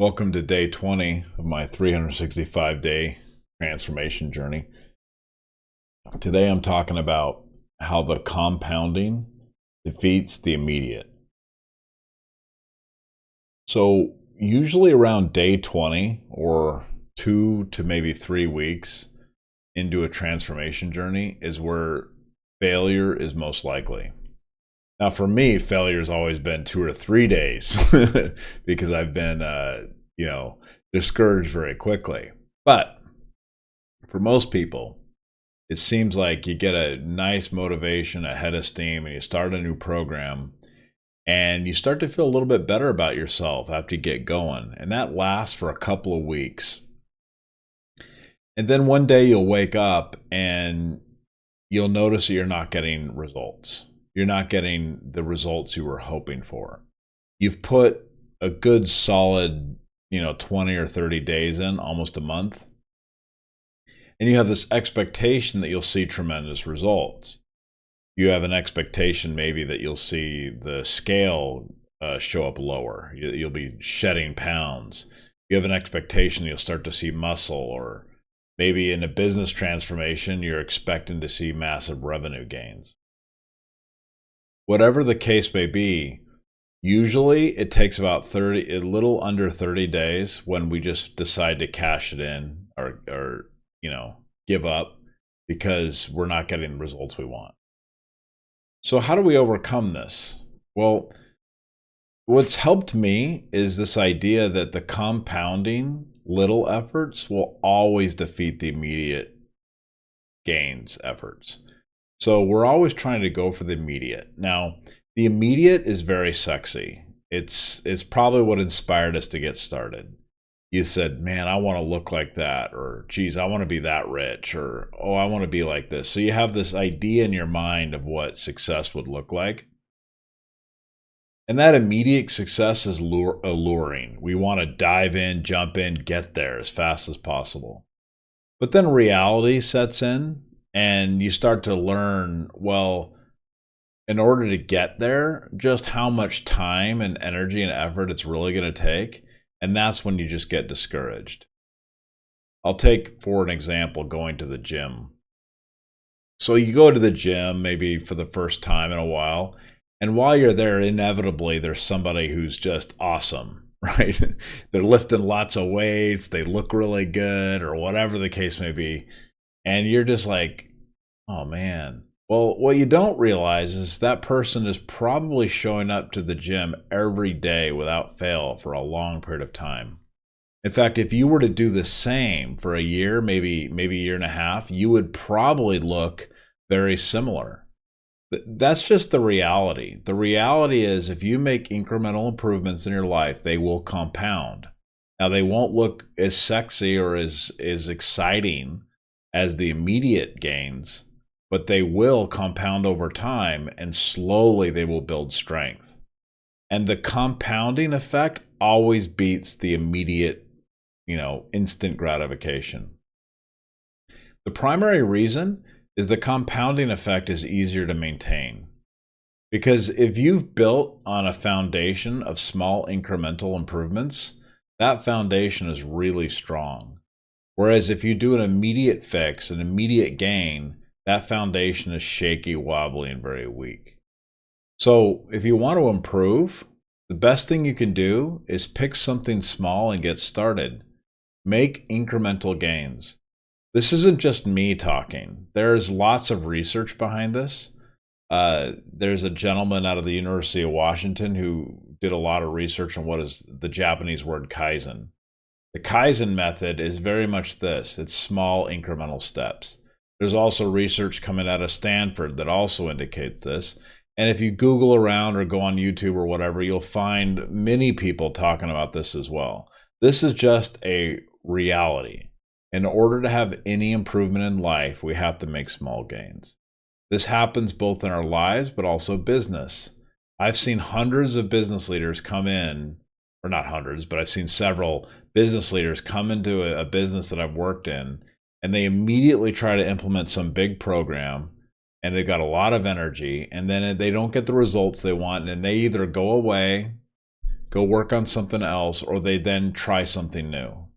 Welcome to day 20 of my 365-day transformation journey. Today I'm talking about how the compounding defeats the immediate. So usually around day 20 or 2 to maybe 3 weeks into a transformation journey is where failure is most likely. Now, for me, failure has always been 2 or 3 days because I've been, discouraged very quickly. But for most people, it seems like you get a nice motivation, a head of steam, and you start a new program, and you start to feel a little bit better about yourself after you get going. And that lasts for a couple of weeks. And then one day you'll wake up and you'll notice that you're not getting results. You're not getting the results you were hoping for. You've put a good solid, 20 or 30 days in, almost a month. And you have this expectation that you'll see tremendous results. You have an expectation maybe that you'll see the scale show up lower. You'll be shedding pounds. You have an expectation you'll start to see muscle, or maybe in a business transformation, you're expecting to see massive revenue gains. Whatever the case may be, usually it takes about a little under 30 days when we just decide to cash it in or give up because we're not getting the results we want. So how do we overcome this? Well, what's helped me is this idea that the compounding little efforts will always defeat the immediate gains efforts. So we're always trying to go for the immediate. Now, the immediate is very sexy. It's probably what inspired us to get started. You said, man, I want to look like that, or geez, I want to be that rich, or oh, I want to be like this. So you have this idea in your mind of what success would look like. And that immediate success is alluring. We want to dive in, jump in, get there as fast as possible. But then reality sets in. And you start to learn, well, in order to get there, just how much time and energy and effort it's really going to take. And that's when you just get discouraged. I'll take, for an example, going to the gym. So you go to the gym maybe for the first time in a while. And while you're there, inevitably, there's somebody who's just awesome, right? They're lifting lots of weights. They look really good, or whatever the case may be. And you're just like, oh man. Well, what you don't realize is that person is probably showing up to the gym every day without fail for a long period of time. In fact, if you were to do the same for a year, maybe a year and a half, you would probably look very similar. That's just the reality. The reality is if you make incremental improvements in your life, they will compound. Now, they won't look as sexy or as exciting as the immediate gains, but they will compound over time, and slowly they will build strength. And the compounding effect always beats the immediate, instant gratification. The primary reason is the compounding effect is easier to maintain. Because if you've built on a foundation of small incremental improvements, that foundation is really strong. Whereas if you do an immediate fix, an immediate gain, that foundation is shaky, wobbly, and very weak. So if you want to improve, the best thing you can do is pick something small and get started. Make incremental gains. This isn't just me talking. There's lots of research behind this. There's a gentleman out of the University of Washington who did a lot of research on what is the Japanese word Kaizen. The Kaizen method is very much this. It's small incremental steps. There's also research coming out of Stanford that also indicates this. And if you Google around or go on YouTube or whatever, you'll find many people talking about this as well. This is just a reality. In order to have any improvement in life, we have to make small gains. This happens both in our lives, but also business. I've seen hundreds of business leaders come in, or not hundreds, but I've seen several business leaders come into a business that I've worked in, and they immediately try to implement some big program, and they've got a lot of energy, and then they don't get the results they want, and they either go away, go work on something else, or they then try something new.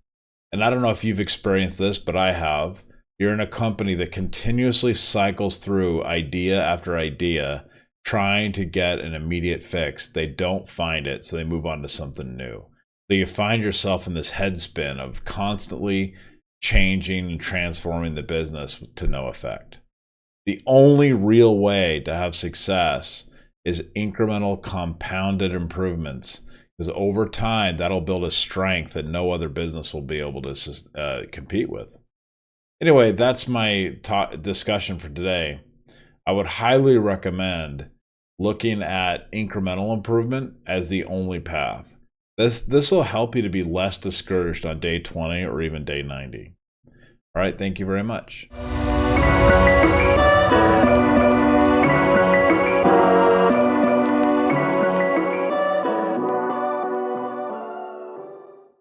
And I don't know if you've experienced this, but I have. You're in a company that continuously cycles through idea after idea, trying to get an immediate fix. They don't find it, so they move on to something new. So you find yourself in this head spin of constantly changing and transforming the business to no effect. The only real way to have success is incremental compounded improvements, because over time that'll build a strength that no other business will be able to compete with. Anyway, that's my discussion for today. I would highly recommend looking at incremental improvement as the only path. This will help you to be less discouraged on day 20 or even day 90. All right, thank you very much.